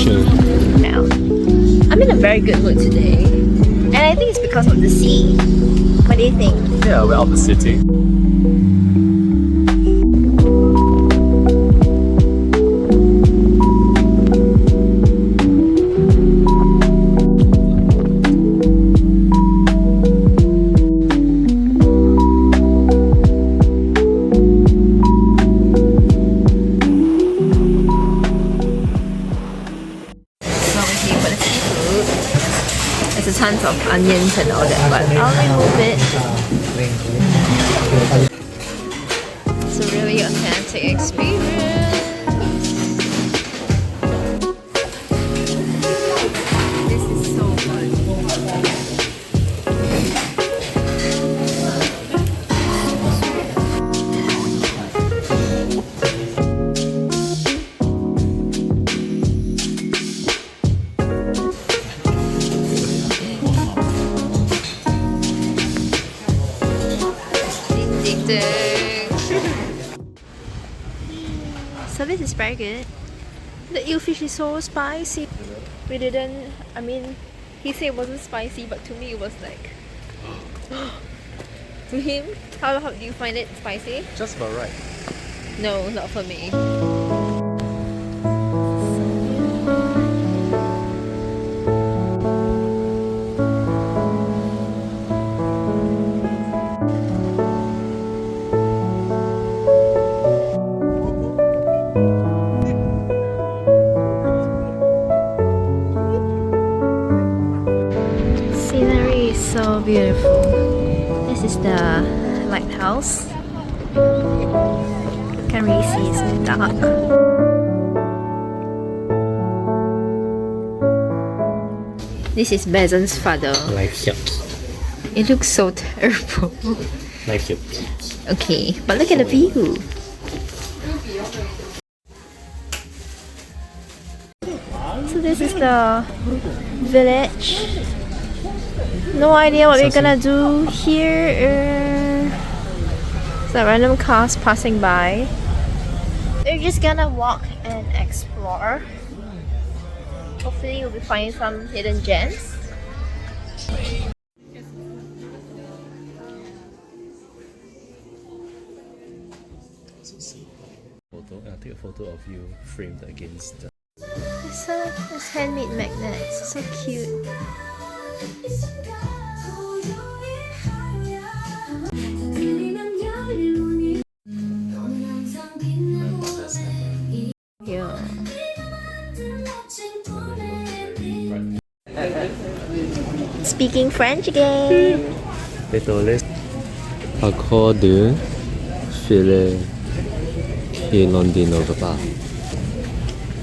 Sure. Now, I'm in a very good mood today. And I think it's because of the sea. What do you think? Yeah, we're out of the city. There's a tons of onions and all that, but I'll remove it. It's a really authentic experience. This is so good. So this is very good. The eel fish is so spicy. We didn't, I mean, he said it wasn't spicy, but to me it was like, to him, how do you find it spicy? Just about right. No, not for me. Scenery is so beautiful. This is the lighthouse. Can't really see, it's in the dark. This is Bezan's father. Life yuck. It looks so terrible. Life yuck. Okay, but look at the view. So this is the village. No idea what we're gonna do here. Some random cars passing by. We're just gonna walk and explore. Hopefully we'll be finding some hidden gems. I'll take a photo of you framed against the... It's handmade magnets. So cute. Yeah. Speaking French again. Pétoles. Accord de filet qui non d'innove pas.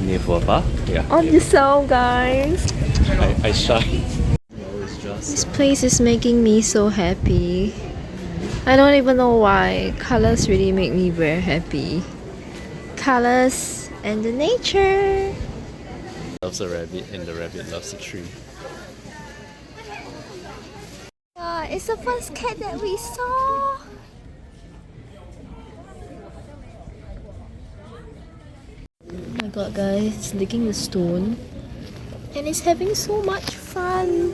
Ne vois pas? Yeah. On the sound, guys. I shy. This place is making me so happy. I don't even know why. Colors really make me very happy. Colors and the nature. Loves a rabbit and the rabbit loves a tree. It's the first cat that we saw. Oh my god, guys, it's licking the stone and it's having so much fun.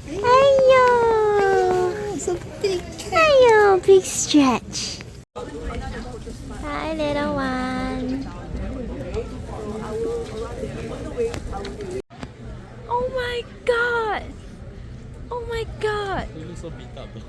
Hiya! It's a big cat. Hiya, big stretch. Hi, little one. Oh my god! Oh my god! You look so beat up though.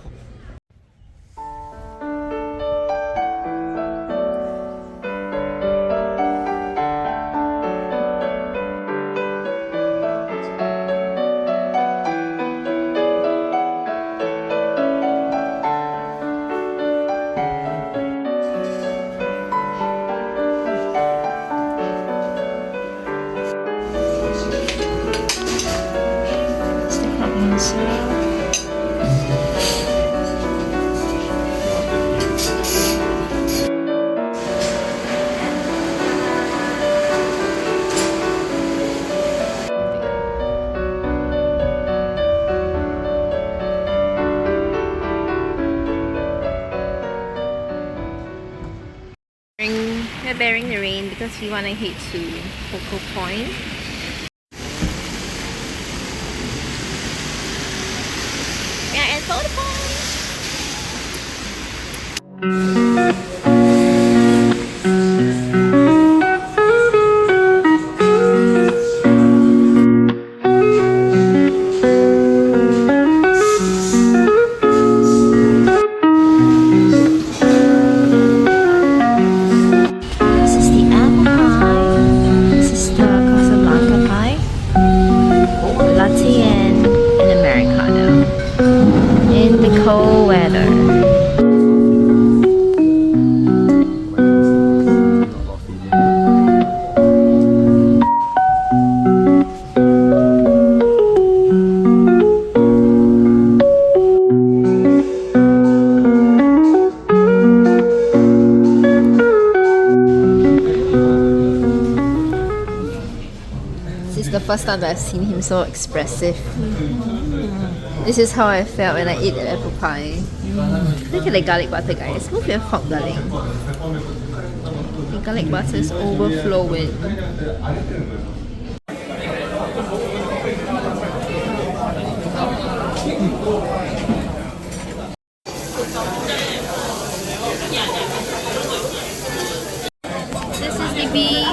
We're bearing the rain because we want to head to Focal Point. This is the apple pie. This is the Casablanca pie. Latte and an Americano. In the cold weather. This is the first time that I've seen him so expressive. This is how I felt when I ate the apple pie. Look at the garlic butter, guys. Move your fork, darling. The garlic butter is overflowing. This is the beef.